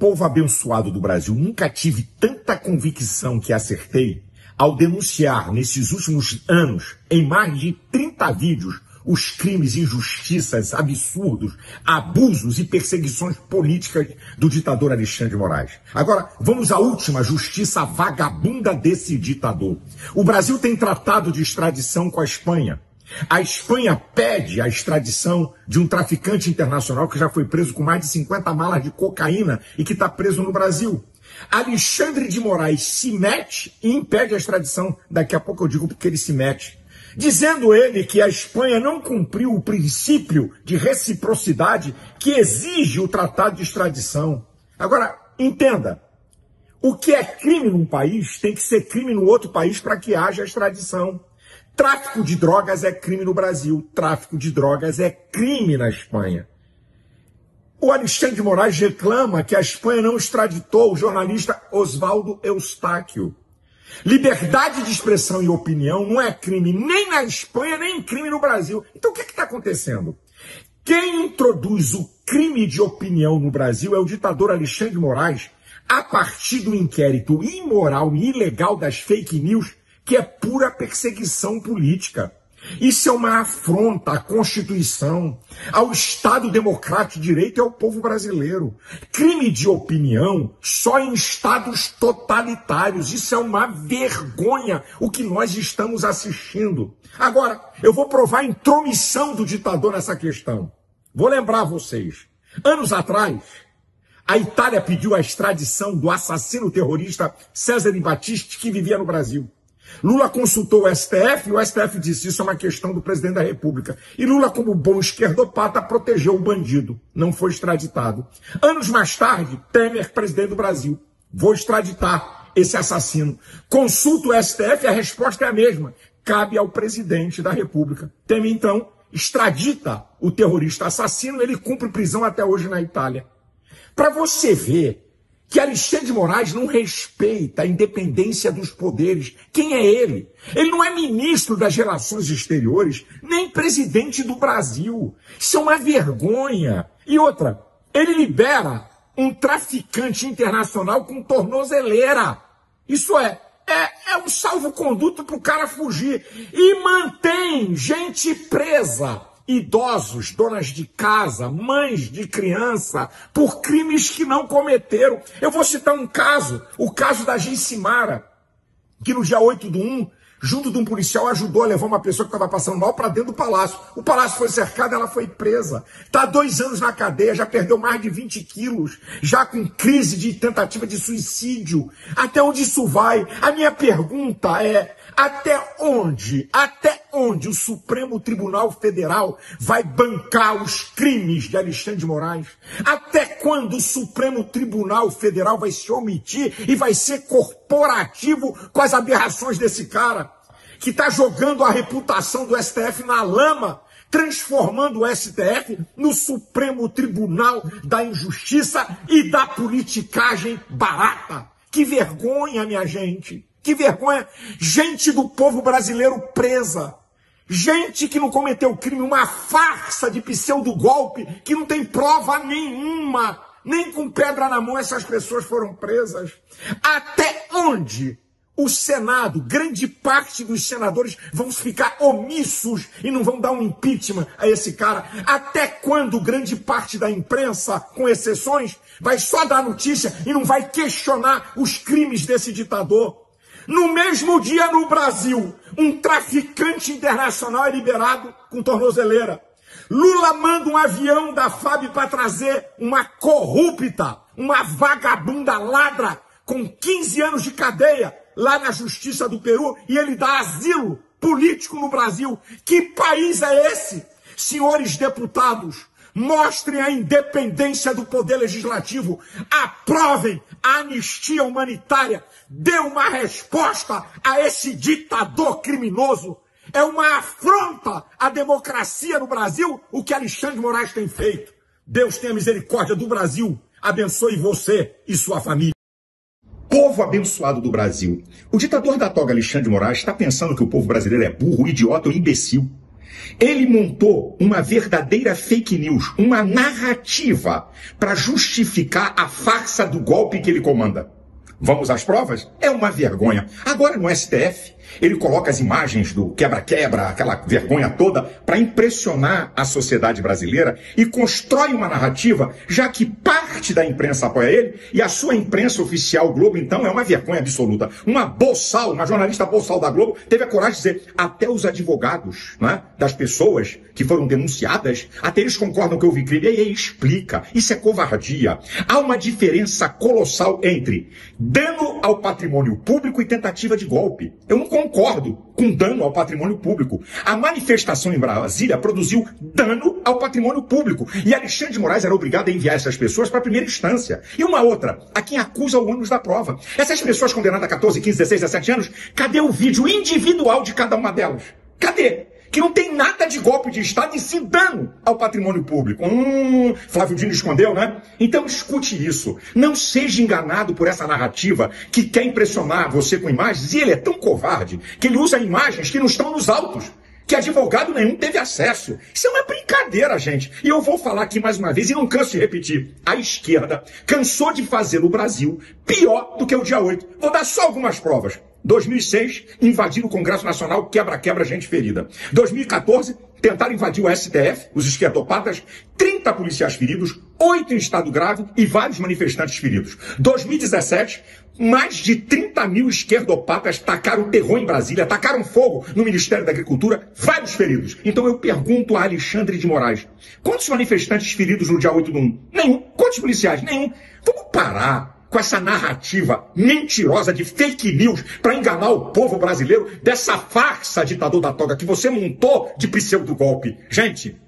Povo abençoado do Brasil, nunca tive tanta convicção que acertei ao denunciar nesses últimos anos, em mais de 30 vídeos, os crimes, injustiças, absurdos, abusos e perseguições políticas do ditador Alexandre de Moraes. Agora, vamos à última justiça vagabunda desse ditador. O Brasil tem tratado de extradição com a Espanha. A Espanha pede a extradição de um traficante internacional que já foi preso com mais de 50 malas de cocaína e que está preso no Brasil. Alexandre de Moraes se mete e impede a extradição. Daqui a pouco eu digo porque ele se mete. Dizendo ele que a Espanha não cumpriu o princípio de reciprocidade que exige o tratado de extradição. Agora, entenda, o que é crime num país tem que ser crime no outro país para que haja extradição. Tráfico de drogas é crime no Brasil, tráfico de drogas é crime na Espanha. O Alexandre de Moraes reclama que a Espanha não extraditou o jornalista Oswaldo Eustáquio. Liberdade de expressão e opinião não é crime nem na Espanha, nem crime no Brasil. Então o que está acontecendo? Quem introduz o crime de opinião no Brasil é o ditador Alexandre de Moraes, a partir do inquérito imoral e ilegal das fake news, que é pura perseguição política. Isso é uma afronta à Constituição, ao Estado Democrático de Direito e ao povo brasileiro. Crime de opinião só em estados totalitários. Isso é uma vergonha o que nós estamos assistindo. Agora, eu vou provar a intromissão do ditador nessa questão. Vou lembrar vocês. Anos atrás, a Itália pediu a extradição do assassino terrorista Cesare Battisti, que vivia no Brasil. Lula consultou o STF e o STF disse isso é uma questão do presidente da República. E Lula, como bom esquerdopata, protegeu o bandido. Não foi extraditado. Anos mais tarde, Temer, presidente do Brasil. Vou extraditar esse assassino. Consulta o STF e a resposta é a mesma. Cabe ao presidente da República. Temer, então, extradita o terrorista assassino. Ele cumpre prisão até hoje na Itália. Para você ver que Alexandre de Moraes não respeita a independência dos poderes. Quem é ele? Ele não é ministro das Relações Exteriores, nem presidente do Brasil. Isso é uma vergonha. E outra, ele libera um traficante internacional com tornozeleira. Isso é um salvo-conduto para o cara fugir. E mantém gente presa. Idosos, donas de casa, mães de criança, por crimes que não cometeram. Eu vou citar um caso, o caso da Gicimara, que no dia 8/1, junto de um policial, ajudou a levar uma pessoa que estava passando mal para dentro do palácio. O palácio foi cercado, ela foi presa. Está há 2 anos na cadeia, já perdeu mais de 20 quilos, já com crise de tentativa de suicídio. Até onde isso vai? A minha pergunta é, até onde o Supremo Tribunal Federal vai bancar os crimes de Alexandre de Moraes? Até quando o Supremo Tribunal Federal vai se omitir e vai ser corporativo com as aberrações desse cara, que está jogando a reputação do STF na lama, transformando o STF no Supremo Tribunal da Injustiça e da politicagem barata? Que vergonha, minha gente! Que vergonha! Gente do povo brasileiro presa. Gente que não cometeu crime, uma farsa de pseudo-golpe que não tem prova nenhuma. Nem com pedra na mão essas pessoas foram presas. Até onde o Senado, grande parte dos senadores vão ficar omissos e não vão dar um impeachment a esse cara? Até quando grande parte da imprensa, com exceções, vai só dar notícia e não vai questionar os crimes desse ditador? No mesmo dia, no Brasil, um traficante internacional é liberado com tornozeleira. Lula manda um avião da FAB para trazer uma corrupta, uma vagabunda ladra, com 15 anos de cadeia, lá na Justiça do Peru, e ele dá asilo político no Brasil. Que país é esse? Senhores deputados, mostrem a independência do poder legislativo, aprovem a anistia humanitária, dê uma resposta a esse ditador criminoso. É uma afronta à democracia no Brasil o que Alexandre de Moraes tem feito. Deus tenha misericórdia do Brasil, abençoe você e sua família. Povo abençoado do Brasil, o ditador da toga Alexandre de Moraes está pensando que o povo brasileiro é burro, idiota ou imbecil. Ele montou uma verdadeira fake news, uma narrativa para justificar a farsa do golpe que ele comanda. Vamos às provas? É uma vergonha. Agora no STF, ele coloca as imagens do quebra-quebra, aquela vergonha toda, para impressionar a sociedade brasileira e constrói uma narrativa, já que parte da imprensa apoia ele e a sua imprensa oficial, Globo, então, é uma vergonha absoluta. Uma boçal, uma jornalista boçal da Globo, teve a coragem de dizer, até os advogados, né, das pessoas que foram denunciadas, até eles concordam que houve crime. E aí explica, isso é covardia. Há uma diferença colossal entre dano ao patrimônio público e tentativa de golpe. Eu não concordo com dano ao patrimônio público. A manifestação em Brasília produziu dano ao patrimônio público. E Alexandre de Moraes era obrigado a enviar essas pessoas para a primeira instância. E uma outra, a quem acusa o ônus da prova. Essas pessoas condenadas a 14, 15, 16, 17 anos, cadê o vídeo individual de cada uma delas? Cadê? Que não tem nada de golpe de Estado e sim dano ao patrimônio público. Flávio Dino escondeu, né? Então escute isso. Não seja enganado por essa narrativa que quer impressionar você com imagens. E ele é tão covarde que ele usa imagens que não estão nos autos, que advogado nenhum teve acesso. Isso é uma brincadeira, gente. E eu vou falar aqui mais uma vez, e não canso de repetir. A esquerda cansou de fazer no Brasil pior do que o dia 8. Vou dar só algumas provas. 2006, invadiram o Congresso Nacional, quebra-quebra, gente ferida. 2014, tentaram invadir o STF, os esquerdopatas, 30 policiais feridos, 8 em estado grave e vários manifestantes feridos. 2017, mais de 30 mil esquerdopatas tacaram terror em Brasília, tacaram fogo no Ministério da Agricultura, vários feridos. Então eu pergunto a Alexandre de Moraes, quantos manifestantes feridos no dia 8 do 1? Nenhum. Quantos policiais? Nenhum. Vamos parar com essa narrativa mentirosa de fake news para enganar o povo brasileiro dessa farsa, ditador da toga, que você montou de pseudo-golpe. Gente,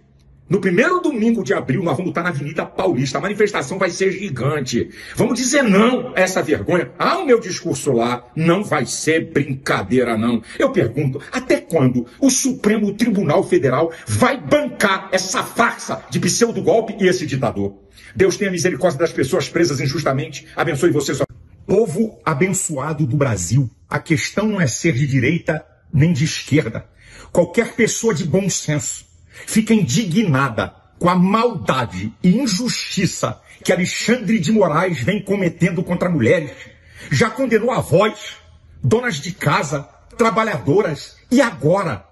no primeiro domingo de abril nós vamos estar na Avenida Paulista. A manifestação vai ser gigante. Vamos dizer não a essa vergonha. O meu discurso lá não vai ser brincadeira, não. Eu pergunto, até quando o Supremo Tribunal Federal vai bancar essa farsa de pseudo-golpe e esse ditador? Deus tenha misericórdia das pessoas presas injustamente. Abençoe você, sua... Povo abençoado do Brasil. A questão não é ser de direita nem de esquerda. Qualquer pessoa de bom senso fica indignada com a maldade e injustiça que Alexandre de Moraes vem cometendo contra mulheres. Já condenou avós, donas de casa, trabalhadoras. E agora,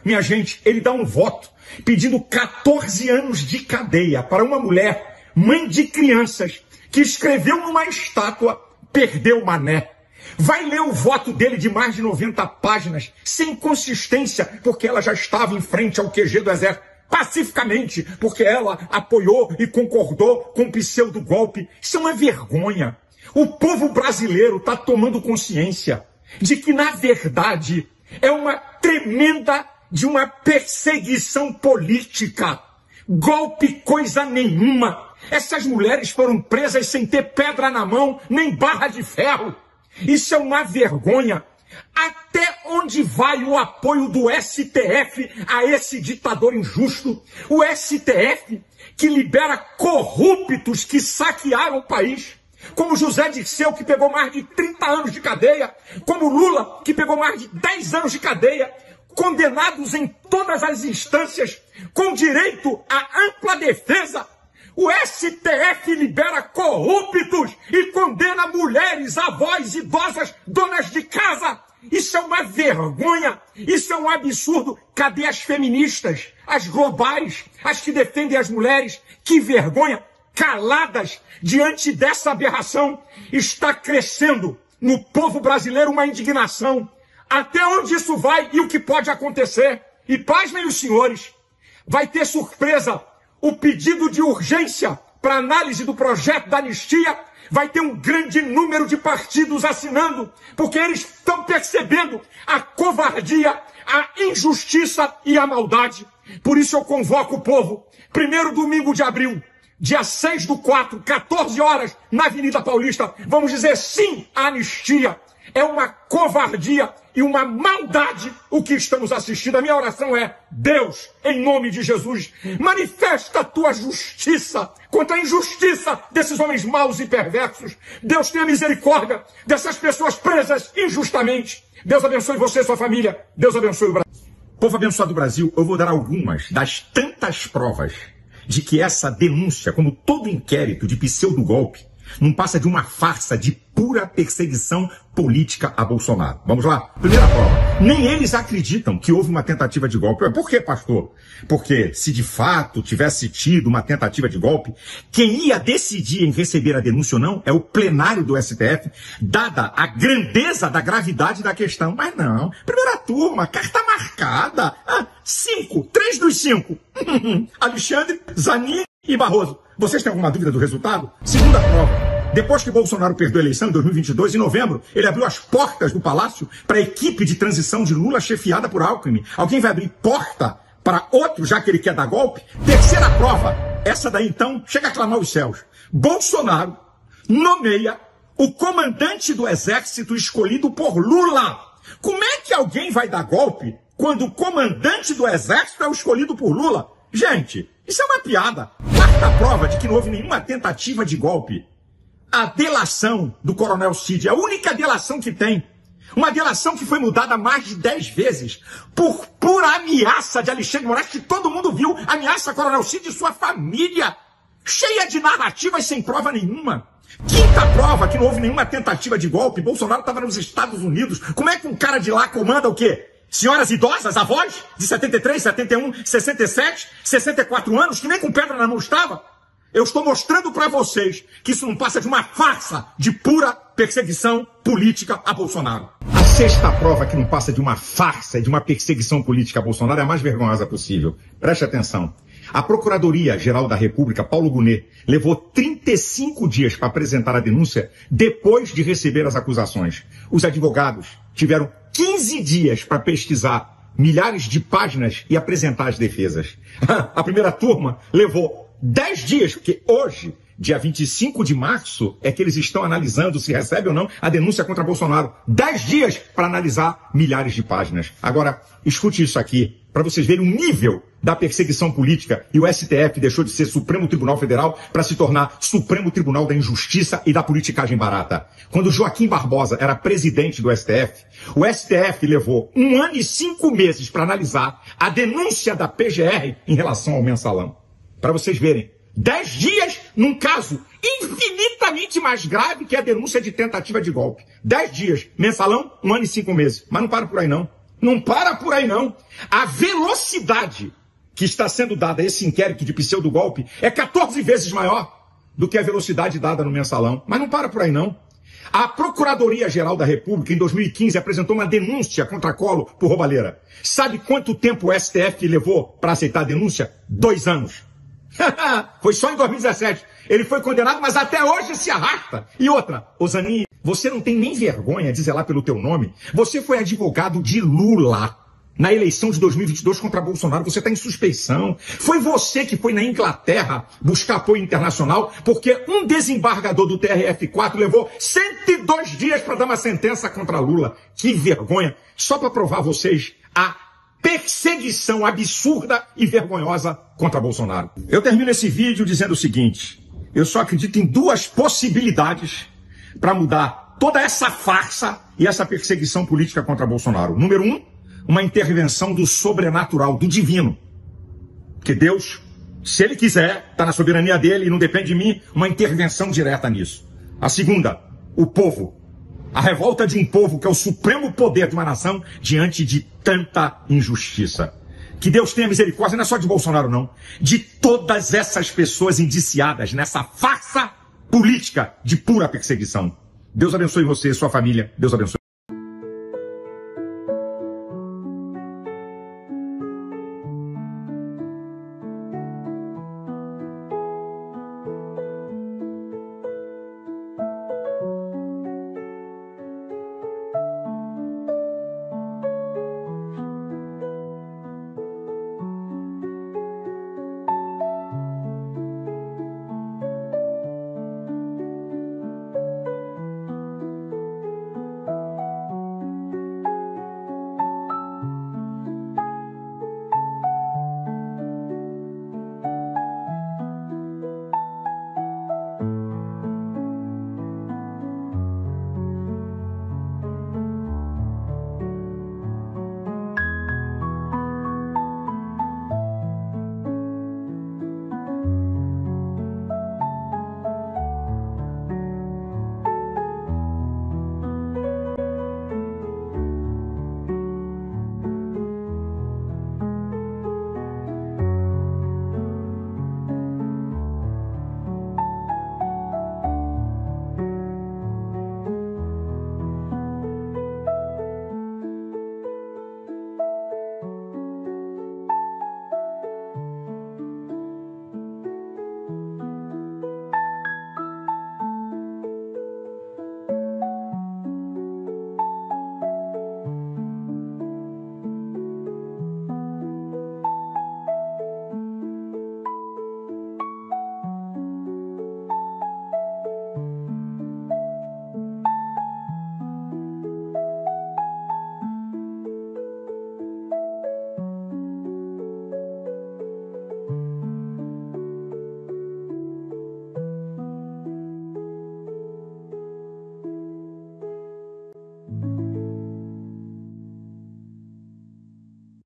minha gente, ele dá um voto pedindo 14 anos de cadeia para uma mulher, mãe de crianças, que escreveu numa estátua, perdeu o mané. Vai ler o voto dele de mais de 90 páginas, sem consistência, porque ela já estava em frente ao QG do Exército, pacificamente, porque ela apoiou e concordou com o pseudo-golpe. Isso é uma vergonha. O povo brasileiro está tomando consciência de que, na verdade, é uma tremenda de uma perseguição política. Golpe coisa nenhuma. Essas mulheres foram presas sem ter pedra na mão, nem barra de ferro. Isso é uma vergonha. Até onde vai o apoio do STF a esse ditador injusto? O STF que libera corruptos que saquearam o país, como José Dirceu, que pegou mais de 30 anos de cadeia, como Lula, que pegou mais de 10 anos de cadeia, condenados em todas as instâncias, com direito à ampla defesa. O STF libera corruptos e condena mulheres, avós, idosas, donas de casa. Isso é uma vergonha, isso é um absurdo. Cadê as feministas, as globais, as que defendem as mulheres? Que vergonha! Caladas diante dessa aberração. Está crescendo no povo brasileiro uma indignação. Até onde isso vai e o que pode acontecer? E pasmem os senhores, vai ter surpresa. O pedido de urgência para análise do projeto da anistia vai ter um grande número de partidos assinando, porque eles estão percebendo a covardia, a injustiça e a maldade. Por isso eu convoco o povo, primeiro domingo de abril, dia 6/4, 14 horas, na Avenida Paulista, vamos dizer sim à anistia. É uma covardia e uma maldade o que estamos assistindo. A minha oração é: Deus, em nome de Jesus, manifesta a tua justiça contra a injustiça desses homens maus e perversos. Deus tenha misericórdia dessas pessoas presas injustamente. Deus abençoe você e sua família. Deus abençoe o Brasil. Povo abençoado do Brasil, eu vou dar algumas das tantas provas de que essa denúncia, como todo inquérito de pseudo-golpe, não passa de uma farsa de pura perseguição política a Bolsonaro. Vamos lá? Primeira prova. Nem eles acreditam que houve uma tentativa de golpe. Por quê, pastor? Porque se de fato tivesse tido uma tentativa de golpe, quem ia decidir em receber a denúncia ou não é o plenário do STF, dada a grandeza da gravidade da questão. Mas não. Primeira turma, carta marcada. 3 dos 5. Alexandre, Zanin e Barroso. Vocês têm alguma dúvida do resultado? Segunda prova. Depois que Bolsonaro perdeu a eleição em 2022, em novembro, ele abriu as portas do palácio para a equipe de transição de Lula chefiada por Alckmin. Alguém vai abrir porta para outro, já que ele quer dar golpe? Terceira prova. Essa daí, então, chega a clamar os céus. Bolsonaro nomeia o comandante do exército escolhido por Lula. Como é que alguém vai dar golpe quando o comandante do exército é o escolhido por Lula? Gente, isso é uma piada. Quarta prova de que não houve nenhuma tentativa de golpe. A delação do coronel Cid, a única delação que tem. Uma delação que foi mudada mais de 10 vezes por pura ameaça de Alexandre de Moraes, que todo mundo viu. Ameaça coronel Cid e sua família. Cheia de narrativas sem prova nenhuma. Quinta prova que não houve nenhuma tentativa de golpe. Bolsonaro estava nos Estados Unidos. Como é que um cara de lá comanda o quê? Senhoras idosas, avós, de 73, 71, 67, 64 anos, que nem com pedra na mão estava? Eu estou mostrando para vocês que isso não passa de uma farsa de pura perseguição política a Bolsonaro. A sexta prova que não passa de uma farsa e de uma perseguição política a Bolsonaro é a mais vergonhosa possível. Preste atenção. A Procuradoria-Geral da República, Paulo Gonet, levou 35 dias para apresentar a denúncia depois de receber as acusações. Os advogados tiveram 15 dias para pesquisar milhares de páginas e apresentar as defesas. A primeira turma levou 10 dias, porque hoje, dia 25 de março, é que eles estão analisando se recebe ou não a denúncia contra Bolsonaro. 10 dias para analisar milhares de páginas. Agora, escute isso aqui, para vocês verem o nível da perseguição política. E o STF deixou de ser Supremo Tribunal Federal para se tornar Supremo Tribunal da Injustiça e da Politicagem Barata. Quando Joaquim Barbosa era presidente do STF, o STF levou 1 ano e 5 meses para analisar a denúncia da PGR em relação ao mensalão. Para vocês verem, 10 dias num caso infinitamente mais grave que a denúncia de tentativa de golpe. 10 dias, mensalão, 1 ano e 5 meses. Mas não para por aí não. Não para por aí não. A velocidade que está sendo dada a esse inquérito de pseudo-golpe é 14 vezes maior do que a velocidade dada no mensalão. Mas não para por aí não. A Procuradoria-Geral da República, em 2015, apresentou uma denúncia contra Collor por roubalheira. Sabe quanto tempo o STF levou para aceitar a denúncia? 2 anos. Foi só em 2017. Ele foi condenado, mas até hoje se arrasta. E outra, ô Zanin, você não tem nem vergonha de zelar pelo teu nome? Você foi advogado de Lula na eleição de 2022 contra Bolsonaro. Você está em suspeição. Foi você que foi na Inglaterra buscar apoio internacional, porque um desembargador do TRF4 levou 102 dias para dar uma sentença contra Lula. Que vergonha. Só para provar a vocês a perseguição absurda e vergonhosa contra Bolsonaro. Eu termino esse vídeo dizendo o seguinte: eu só acredito em 2 possibilidades para mudar toda essa farsa e essa perseguição política contra Bolsonaro. Número 1, uma intervenção do sobrenatural, do divino. Que Deus, se Ele quiser, está na soberania dele e não depende de mim, uma intervenção direta nisso. A segunda, o povo. A revolta de um povo que é o supremo poder de uma nação diante de tanta injustiça. Que Deus tenha misericórdia, não é só de Bolsonaro não, de todas essas pessoas indiciadas nessa farsa política de pura perseguição. Deus abençoe você e sua família. Deus abençoe.